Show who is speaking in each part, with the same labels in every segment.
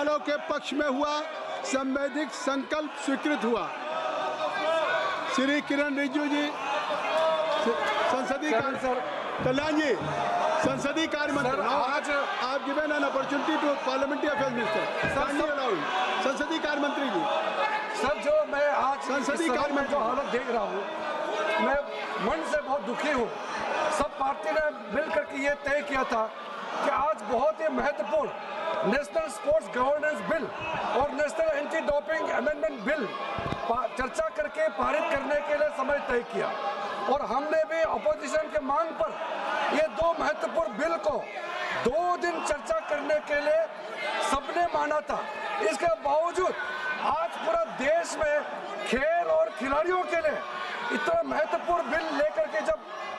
Speaker 1: वालों के पक्ष में हुआ, संवैधानिक संकल्प स्वीकृत हुआ। श्री किरण रिजिजू जी, संसदीय कल्याण जी, संसदीय कार्य मंत्री, आज आप given an opportunity to parliamentary affairs minister, संसदीय कार्य मंत्री जी।
Speaker 2: सर, जो मैं आज
Speaker 1: संसदीय कार्य में
Speaker 2: जो हालत देख रहा हूँ, मैं मन से बहुत दुखी हूँ। सब पार्टी ने मिलकर के ये तय किया था कि आज बहुत ही महत्वपूर्ण नेशनल स्पोर्ट्स गवर्नेंस बिल और national anti doping amendment bill चर्चा करके पारित करने के लिए समय तय किया, और हमने भी अपोजिशन के मांग पर ये दो महत्वपूर्ण बिल को 2 दिन चर्चा करने के लिए सबने माना था। इसके बावजूद आज पूरा देश में खेल और खिलाड़ियों के लिए इतना महत्वपूर्ण बिल लेकर के जब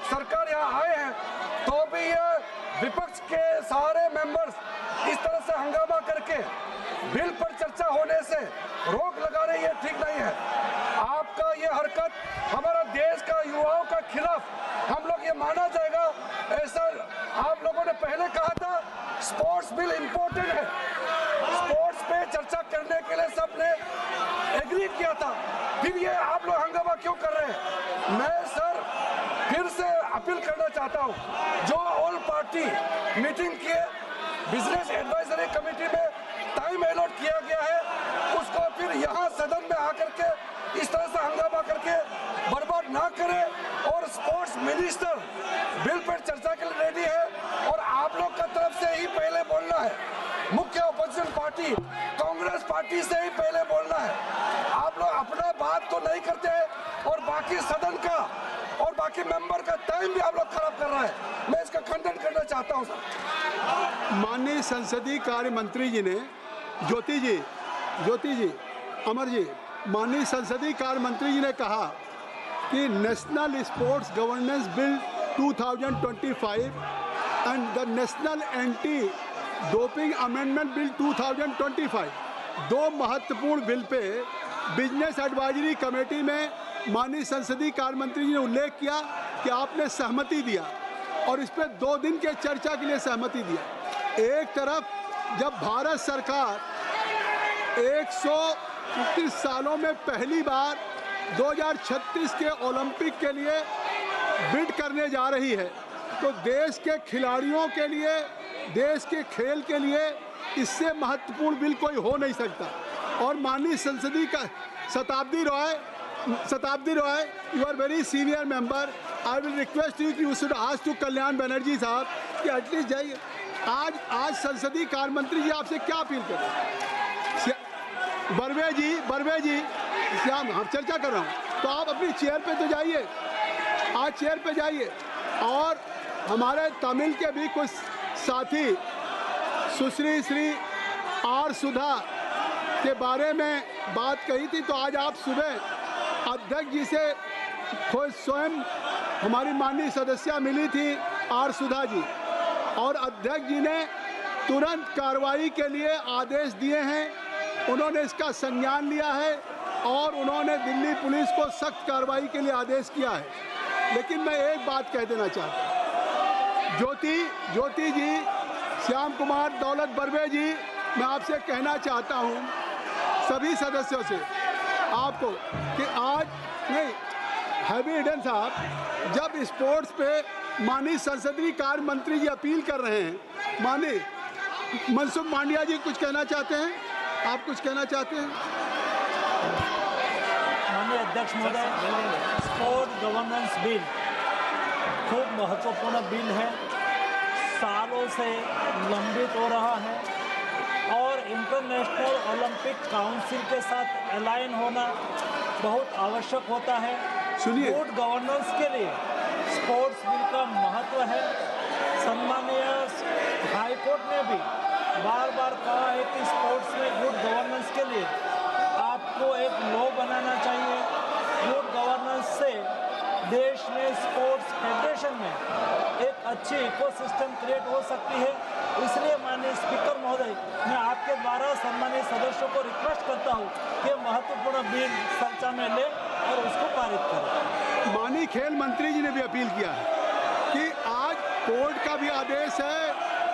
Speaker 2: सरकार यहाँ आए हैं, तो भी ये विपक्ष के सारे मेंबर्स इस तरह से हंगामा करके बिल पर चर्चा होने से रोक लगा रहे, ये ठीक नहीं है। आपका ये हरकत हमारा देश का युवाओं का खिलाफ हम लोग ये माना जाएगा। ऐसा आप लोगों ने पहले कहा था स्पोर्ट्स बिल इम्पोर्टेंट है, स्पोर्ट्स पे चर्चा करने के लिए सबने एग्री किया था, फिर ये आप लोग हंगामा क्यों कर रहे हैं? मैं सर फिर से अपील करना चाहता हूँ, जो ऑल पार्टी मीटिंग किए, बिजनेस एडवाइजरी कमेटी में टाइम अलॉट किया गया है, उसको फिर यहाँ सदन में आकर के इस तरह से हंगामा करके बर्बाद ना करें। और स्पोर्ट्स मिनिस्टर बिल पर चर्चा के लिए रेडी है, और आप लोग का तरफ से ही पहले बोलना है, मुख्य अपोजिशन पार्टी कांग्रेस पार्टी से ही पहले बोलना है। आप लोग अपना बात तो नहीं करते हैं, और बाकी सदन का और बाकी मेंबर का टाइम भी आप लोग खराब कर रहा है। मैं इसका खंडन करना चाहता हूं सर।
Speaker 1: माननीय संसदीय कार्य मंत्री जी ने, ज्योति जी, अमर जी, माननीय संसदीय कार्य मंत्री जी ने कहा कि national sports governance bill 2025 and the national anti doping amendment bill 2025, 2 महत्वपूर्ण bill pay business advisory committee में माननीय संसदीय कार्य मंत्री जी ने उल्लेख किया कि आपने सहमति दिया, और इस पर 2 दिन के चर्चा के लिए सहमति दिया। एक तरफ जब भारत सरकार 130 सालों में पहली बार 2036 के ओलंपिक के लिए बिड करने जा रही है, तो देश के खिलाड़ियों के लिए, देश के खेल के लिए इससे महत्वपूर्ण बिल कोई हो नहीं सकता। और माननीय संसदीय का Shatabdi Roy, you are very senior member, I will request you कि you should ask to Kalyan Banerjee साहब कि एटलीस्ट जाइए। आज संसदीय कार्य मंत्री जी आपसे क्या अपील करें? बर्वे जी, श्याम, हम चर्चा कर रहा हूँ, तो आप अपनी चेयर पे तो जाइए, आज चेयर पे जाइए। और हमारे तमिल के भी कुछ साथी सुश्री श्री आर सुधा के बारे में बात कही थी, तो आज आप सुबह अध्यक्ष जी से खुद स्वयं हमारी माननीय सदस्या मिली थी आर सुधा जी, और अध्यक्ष जी ने तुरंत कार्रवाई के लिए आदेश दिए हैं। उन्होंने इसका संज्ञान लिया है और उन्होंने दिल्ली पुलिस को सख्त कार्रवाई के लिए आदेश किया है। लेकिन मैं एक बात कह देना चाहता हूँ, ज्योति जी, श्याम कुमार, दौलत बर्वे जी, मैं आपसे कहना चाहता हूँ सभी सदस्यों से आपको कि आज नहीं, हैवी ईडन साहब, जब स्पोर्ट्स पे माननीय संसदीय कार्य मंत्री जी अपील कर रहे हैं, माननीय मनसुख मांडविया जी कुछ कहना चाहते हैं, आप कुछ कहना चाहते हैं?
Speaker 3: माननीय अध्यक्ष महोदय, स्पोर्ट गवर्नेंस बिल खूब महत्वपूर्ण बिल है, सालों से लंबित हो रहा है, और इंटरनेशनल ओलंपिक काउंसिल के साथ अलाइन होना बहुत आवश्यक होता है।
Speaker 1: सुनिए,
Speaker 3: गुड गवर्नेंस के लिए स्पोर्ट्स बिल का महत्व है। सम्मानीय हाई कोर्ट ने भी बार बार कहा है कि स्पोर्ट्स में गुड गवर्नेंस के लिए आपको एक लॉ बनाना चाहिए। गुड गवर्नेंस से देश में स्पोर्ट्स फेडरेशन में एक अच्छी इकोसिस्टम क्रिएट हो सकती है। इसलिए माननीय स्पीकर महोदय, मैं आपके द्वारा सम्मानित सदस्यों को रिक्वेस्ट करता हूं कि महत्वपूर्ण बिल चर्चा में ले और उसको पारित करें।
Speaker 1: माननीय खेल मंत्री जी ने भी अपील किया है कि आज कोर्ट का भी आदेश है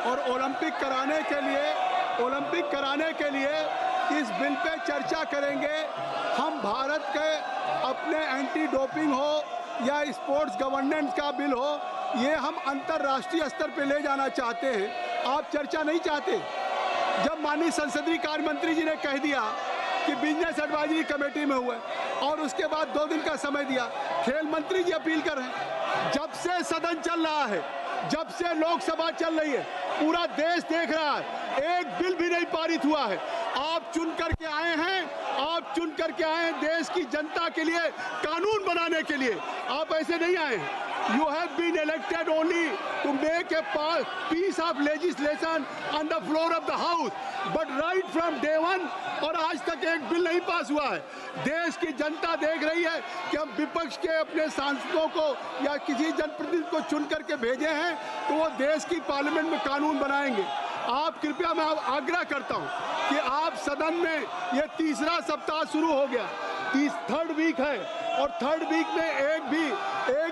Speaker 1: और ओलंपिक कराने के लिए ओलंपिक कराने के लिए इस बिल पे चर्चा करेंगे। हम भारत के अपने एंटी डोपिंग हो या स्पोर्ट्स गवर्नेंस का बिल हो, ये हम अंतर्राष्ट्रीय स्तर पे ले जाना चाहते हैं। आप चर्चा नहीं चाहते। जब माननीय संसदीय कार्य मंत्री जी ने कह दिया कि बिजनेस एडवाइजरी कमेटी में हुए और उसके बाद 2 दिन का समय दिया, खेल मंत्री जी अपील कर रहे हैं। जब से सदन चल रहा है, जब से लोकसभा चल रही है, पूरा देश देख रहा है, एक बिल भी नहीं पारित हुआ है। आप चुन करके आए हैं, आप चुन करके आए हैं देश की जनता के लिए कानून बनाने के लिए। आप ऐसे नहीं आए हैं। You have been elected only to make a piece of legislation on the floor of the house, but right from day one और आज तक एक बिल नहीं पास हुआ है। देश की जनता देख रही है कि हम विपक्ष के अपने सांसदों को या किसी जनप्रतिनिधि को चुन करके भेजे हैं तो वो देश की पार्लियामेंट में कानून बनाएंगे। आप कृपया, मैं आग्रह करता हूं कि आप सदन में, ये तीसरा सप्ताह शुरू हो गया, थर्ड वीक है और थर्ड वीक में एक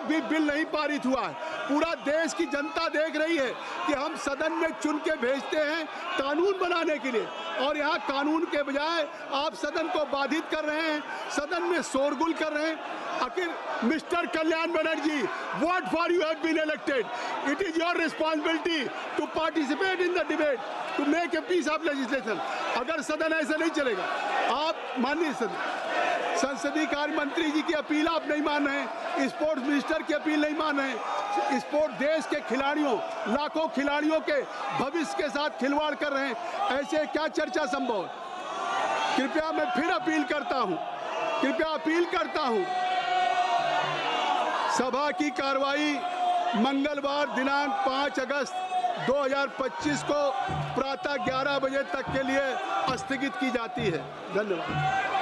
Speaker 1: भी बिल नहीं पारित हुआ है। पूरा देश की जनता देख रही है कि हम सदन में चुन के भेजते हैं कानून बनाने के लिए, और यहाँ कानून के बजाय आप सदन को बाधित कर रहे हैं, सदन में शोरगुल कर रहे हैं। आखिर mister Kalyan Banerjee, what for you have been elected? It is your responsibility to participate in the debate, to make a piece of legislation. अगर सदन ऐसा नहीं चलेगा, आप माननीय संसदीय कार्य मंत्री जी की अपील आप नहीं मान रहे हैं, स्पोर्ट्स मिनिस्टर की अपील नहीं मान रहे हैं, स्पोर्ट देश के खिलाड़ियों, लाखों खिलाड़ियों के भविष्य के साथ खिलवाड़ कर रहे हैं, ऐसे क्या चर्चा संभव है? कृपया मैं फिर अपील करता हूं, सभा की कार्रवाई मंगलवार दिनांक 5 अगस्त 2025 को प्रातः 11 बजे तक के लिए स्थगित की जाती है। धन्यवाद।